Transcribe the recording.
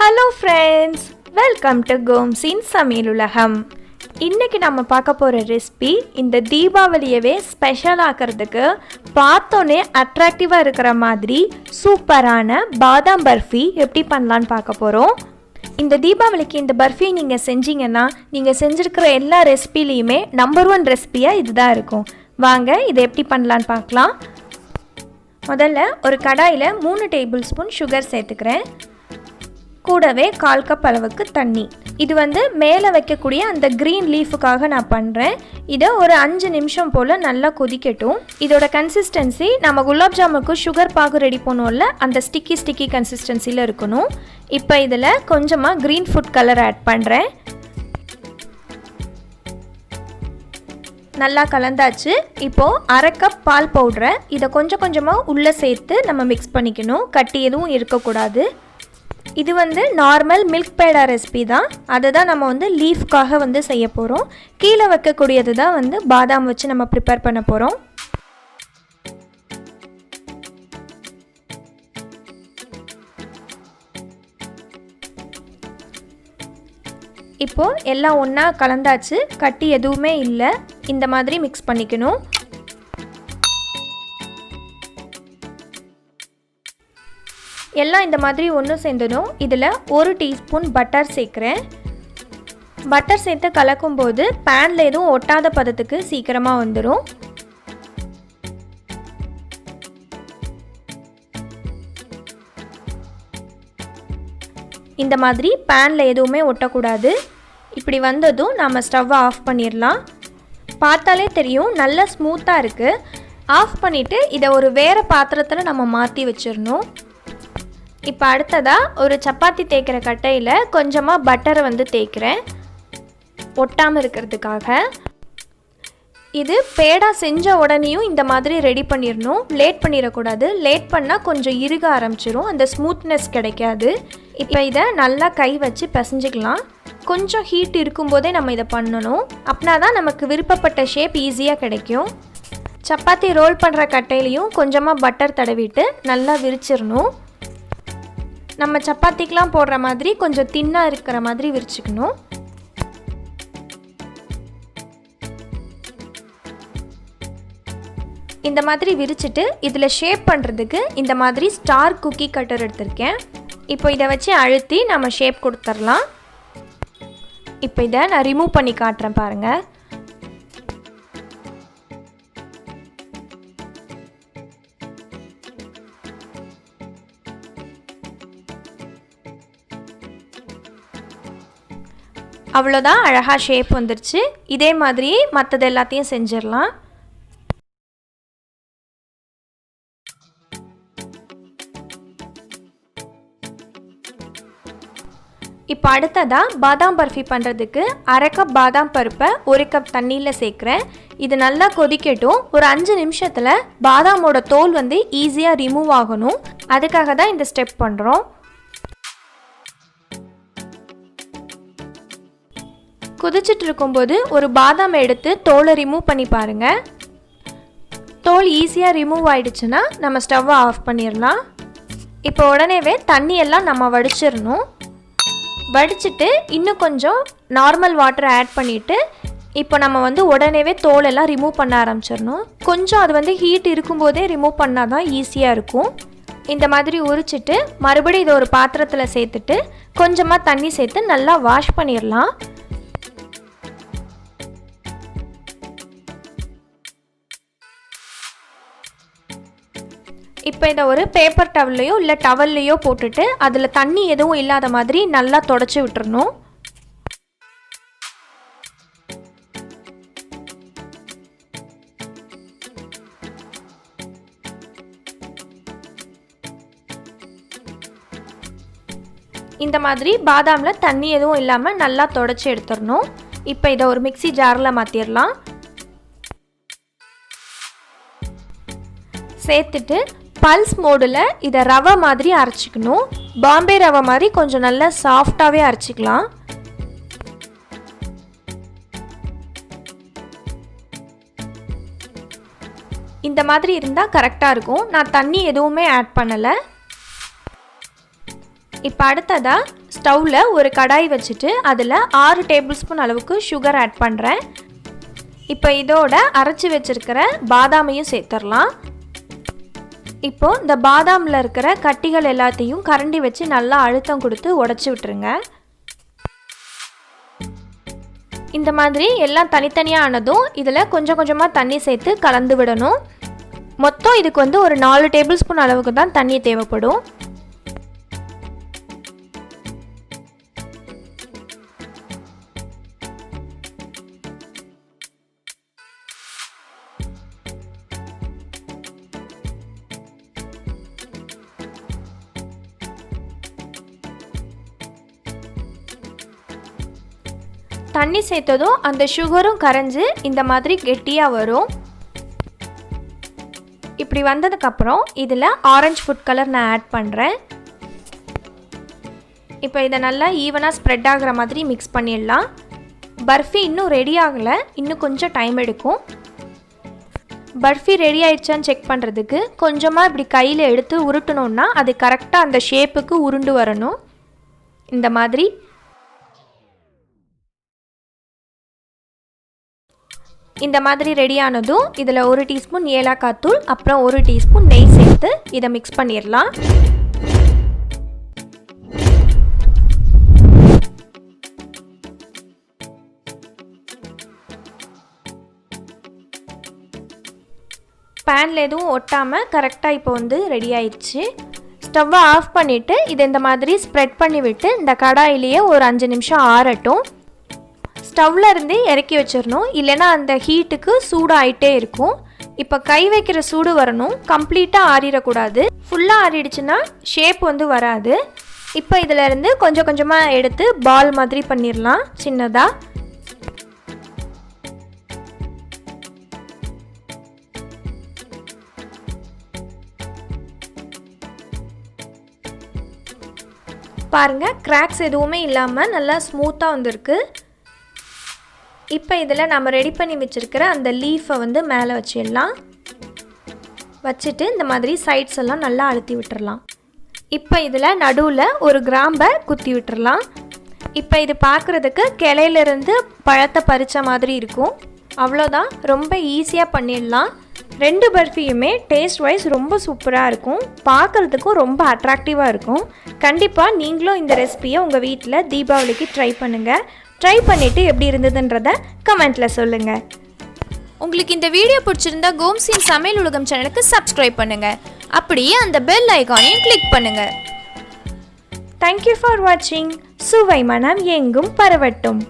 Hello friends, welcome to Goms'N சமையலுலகம். இன்னைக்கு நம்ம பார்க்க போற ரெசிபி இந்த தீபாவளியவே ஸ்பெஷல் ஆக்கிறதுக்கு பார்த்தோனே அட்ராக்டிவா இருக்கிற மாதிரி சூப்பரான பாதாம் பர்ஃபி எப்படி பண்ணலாம்னு பார்க்க போறோம். இந்த தீபாவளிக்கு இந்த பர்ஃபி நீங்க செஞ்சீங்கன்னா நீங்க செஞ்சிருக்கிற எல்லா ரெசிபிலயுமே நம்பர் 1 ரெசிபியா இதுதான் இருக்கும். வாங்க இதை எப்படி பண்ணலாம்னு பார்க்கலாம். முதல்ல ஒரு கடாயில் 3 டேபிள் ஸ்பூன் சுகர் சேர்த்துக்கிறேன். கூடவே 1/4 கப் அளவுக்கு தண்ணி. இது மேலே வைக்கக்கூடிய அந்த க்ரீன் லீஃபுக்காக நான் பண்ணுறேன். இதை ஒரு 5 நிமிஷம் போல் நல்லா கொதிக்கட்டும். இதோட கன்சிஸ்டன்சி நம்ம குலாப் ஜாமுக்கு சுகர் பாகு ரெடி பண்ணுவோம்ல, அந்த ஸ்டிக்கி கன்சிஸ்டன்சியில் இருக்கணும். இப்போ இதில் கொஞ்சமாக க்ரீன் ஃபுட் கலர் ஆட் பண்ணுறேன். நல்லா கலந்தாச்சு. இப்போது 1/2 கப் பால் பவுடரை இதை கொஞ்சம் கொஞ்சமாக உள்ளே சேர்த்து நம்ம மிக்ஸ் பண்ணிக்கணும். கட்டி எதுவும் இருக்கக்கூடாது. இது நார்மல் மில்க் பேடா ரெசிபி தான். அதை தான் நம்ம லீஃப்காக செய்ய போகிறோம். கீழே வைக்கக்கூடியது தான் பாதாம் வச்சு நம்ம ப்ரிப்பேர் பண்ண போகிறோம். இப்போது எல்லாம் ஒன்றா கலந்தாச்சு. கட்டி எதுவுமே இல்லை. இந்த மாதிரி மிக்ஸ் பண்ணிக்கணும். எல்லாம் இந்த மாதிரி ஒன்று சேர்ந்ததும் இதில் 1 டீஸ்பூன் பட்டர் சேர்க்குறேன். பட்டர் சேர்த்து கலக்கும்போது பேனில் எதுவும் ஒட்டாத பதத்துக்கு சீக்கிரமாக வந்துடும். இந்த மாதிரி பேனில் எதுவுமே ஒட்டக்கூடாது. இப்படி வந்ததும் நம்ம ஸ்டவ்வை ஆஃப் பண்ணிடலாம். பார்த்தாலே தெரியும் நல்லா ஸ்மூத்தாக இருக்குது. ஆஃப் பண்ணிவிட்டு இதை ஒரு வேறு பாத்திரத்தில் நம்ம மாற்றி வச்சிடணும். இப்போ அடுத்ததாக ஒரு சப்பாத்தி தேய்க்கிற கட்டையில் கொஞ்சமாக பட்டரை தேய்க்கிறேன், ஒட்டாமல் இருக்கிறதுக்காக. இது பேடா செஞ்ச உடனேயும் இந்த மாதிரி ரெடி பண்ணிடணும். லேட் பண்ணிடக்கூடாது. லேட் பண்ணால் கொஞ்சம் இறுக ஆரம்பிச்சிரும், அந்த ஸ்மூத்னஸ் கிடைக்காது. இப்போ இதை நல்லா கை வச்சு பிசைஞ்சிக்கலாம். கொஞ்சம் ஹீட் இருக்கும்போதே நம்ம இதை பண்ணணும். அப்படின்னா தான் நமக்கு விருப்பப்பட்ட ஷேப் ஈஸியாக கிடைக்கும். சப்பாத்தி ரோல் பண்ணுற கட்டையிலையும் கொஞ்சமாக பட்டர் தடவிட்டு நல்லா விரிச்சிடணும். நம்ம சப்பாத்திக்கெலாம் போடுற மாதிரி கொஞ்சம் தின்னாக இருக்கிற மாதிரி விரிச்சுக்கணும். இந்த மாதிரி விரிச்சிட்டு இதில் ஷேப் பண்ணுறதுக்கு இந்த மாதிரி ஸ்டார் குக்கி கட்டர் எடுத்திருக்கேன். இப்போ இதை வச்சு அழுத்தி நம்ம ஷேப் கொடுத்துடலாம். இப்போ இதை நான் ரிமூவ் பண்ணி காட்டுறேன் பாருங்கள். அவ்வளோதான், அழகாக ஷேப் வந்துருச்சு. இதே மாதிரி மற்றது எல்லாத்தையும் செஞ்சிடலாம். இப்போ அடுத்ததாக பாதாம் பர்ஃபி பண்ணுறதுக்கு 1/2 கப் பாதாம் பருப்பை 1 கப் தண்ணியில் சேர்க்குறேன். இது நல்லா கொதிக்கட்டும். ஒரு 5 நிமிஷத்தில் பாதாமோட தோல் ஈஸியாக ரிமூவ் ஆகணும். அதுக்காக தான் இந்த ஸ்டெப் பண்ணுறோம். கொதிச்சிட்டு இருக்கும்போது ஒரு பாதாம் எடுத்து தோலை ரிமூவ் பண்ணி பாருங்கள். தோல் ஈஸியாக ரிமூவ் ஆகிடுச்சுன்னா நம்ம ஸ்டவ்வை ஆஃப் பண்ணிடலாம். இப்போ உடனேவே தண்ணியெல்லாம் நம்ம வடிச்சிடணும். வடிச்சிட்டு இன்னும் கொஞ்சம் நார்மல் வாட்டரை ஆட் பண்ணிவிட்டு இப்போ நம்ம உடனேவே தோலெல்லாம் ரிமூவ் பண்ண ஆரம்பிச்சிடணும். கொஞ்சம் அது ஹீட் இருக்கும்போதே ரிமூவ் பண்ணால் தான் ஈஸியாக இருக்கும். இந்த மாதிரி உரிச்சிட்டு மறுபடியும் இதை ஒரு பாத்திரத்தில் சேர்த்துட்டு கொஞ்சமாக தண்ணி சேர்த்து நல்லா வாஷ் பண்ணிடலாம். இப்போ இதை ஒரு பேப்பர் டவல்லையோ இல்லை டவல்லையோ போட்டுட்டு அதில் தண்ணி எதுவும் இல்லாத மாதிரி நல்லா தொடச்சி விட்டுறணும். இந்த மாதிரி பாதாமில் தண்ணி எதுவும் இல்லாமல் நல்லா தொடச்சி எடுத்துடணும். இப்போ இதை ஒரு மிக்ஸி ஜாரில் மாற்றிடலாம். சேர்த்துட்டு பல்ஸ் மோடில் இதை ரவை மாதிரி அரைச்சிக்கணும். பாம்பே ரவை மாதிரி கொஞ்சம் நல்லா சாஃப்டாகவே அரைச்சிக்கலாம். இந்த மாதிரி இருந்தால் கரெக்டாக இருக்கும். நான் தண்ணி எதுவுமே ஆட் பண்ணலை. இப்போ அடுத்ததாக ஸ்டவ்வில் ஒரு கடாய் வச்சுட்டு அதில் 6 டேபிள் ஸ்பூன் அளவுக்கு சுகர் ஆட் பண்ணுறேன். இப்போ இதோட அரைச்சி வச்சுருக்கிற பாதாமையும் சேர்த்துடலாம். இப்போது இந்த பாதாமில் இருக்கிற கட்டிகள் எல்லாத்தையும் கரண்டி வச்சு நல்லா அழுத்தம் கொடுத்து உடச்சி விட்டுருங்க. இந்த மாதிரி எல்லாம் தனித்தனியாக ஆனதும் இதில் கொஞ்சம் கொஞ்சமாக தண்ணி சேர்த்து கலந்து விடணும். மொத்தம் இதுக்கு வந்து ஒரு 4 டேபிள் ஸ்பூன் அளவுக்கு தான் தண்ணி தேவைப்படும். தண்ணி சேர்த்ததும் அந்த சுகரும் கரைஞ்சு இந்த மாதிரி கெட்டியாக வரும். இப்படி வந்ததுக்கப்புறம் இதில் ஆரஞ்சு ஃபுட் கலர் நான் ஆட் பண்ணுறேன். இப்போ இதை நல்லா ஈவனாக ஸ்ப்ரெட் ஆகிற மாதிரி மிக்ஸ் பண்ணிடலாம். பர்ஃபி இன்னும் ரெடி ஆகலை, இன்னும் கொஞ்சம் டைம் எடுக்கும். பர்ஃபி ரெடி ஆயிடுச்சான்னு செக் பண்ணுறதுக்கு கொஞ்சமாக இப்படி கையில் எடுத்து உருட்டணுன்னா அது கரெக்டாக அந்த ஷேப்புக்கு உருண்டு வரணும். இந்த மாதிரி ரெடியானதும் இதில் 1 டீஸ்பூன் ஏலக்காய் தூள் அப்புறம் 1 டீஸ்பூன் நெய் சேர்த்து இதை மிக்ஸ் பண்ணிடலாம். பேனில் எதுவும் ஒட்டாமல் கரெக்டாக இப்போ வந்து ரெடி ஆயிடுச்சு. ஸ்டவ்வை ஆஃப் பண்ணிவிட்டு இதை இந்த மாதிரி ஸ்ப்ரெட் பண்ணி விட்டு இந்த கடாயிலேயே ஒரு 5 நிமிஷம் ஆறட்டும். ஸ்டவ்வில் இருந்து இறக்கி வச்சிடணும், இல்லைன்னா அந்த ஹீட்டுக்கு சூடாகிட்டே இருக்கும். இப்போ கை வைக்கிற சூடு வரணும், கம்ப்ளீட்டாக ஆறிடக்கூடாது. ஃபுல்லாக ஆறிடுச்சுன்னா ஷேப் வந்து வராது. இப்போ இதில் இருந்து கொஞ்சம் கொஞ்சமாக எடுத்து பால் மாதிரி பண்ணிடலாம் சின்னதாக. பாருங்கள், கிராக்ஸ் எதுவுமே இல்லாமல் நல்லா ஸ்மூத்தாக வந்திருக்கு. இப்போ இதில் நம்ம ரெடி பண்ணி வச்சுருக்கிற அந்த லீஃபை வந்து மேலே வச்சிடலாம். வச்சுட்டு இந்த மாதிரி சைட்ஸ் எல்லாம் நல்லா அழுத்தி விட்டுறலாம். இப்போ இதில் நடுவில் ஒரு கிராம்பை குத்தி விட்டுறலாம். இப்போ இது பார்க்குறதுக்கு கிளையிலேருந்து பழத்தை பறித்த மாதிரி இருக்கும். அவ்வளோதான், ரொம்ப ஈஸியாக பண்ணிடலாம். 2 பர்ஃபியுமே டேஸ்ட் வைஸ் ரொம்ப சூப்பராக இருக்கும், பார்க்குறதுக்கும் ரொம்ப அட்ராக்டிவாக இருக்கும். கண்டிப்பாக நீங்களும் இந்த ரெசிபியை உங்கள் வீட்டில் தீபாவளிக்கு ட்ரை பண்ணுங்கள். ட்ரை பண்ணிவிட்டு எப்படி இருந்ததுன்றதை கமெண்ட்டில் சொல்லுங்கள். உங்களுக்கு இந்த வீடியோ பிடிச்சிருந்தா கோம்ஸின் சமையல் உலகம் சேனலுக்கு சப்ஸ்கிரைப் பண்ணுங்கள். அப்படியே அந்த பெல் ஐகானையும் கிளிக் பண்ணுங்கள். தேங்க்யூ ஃபார் வாட்சிங். சுவை மனம் எங்கும் பரவட்டும்.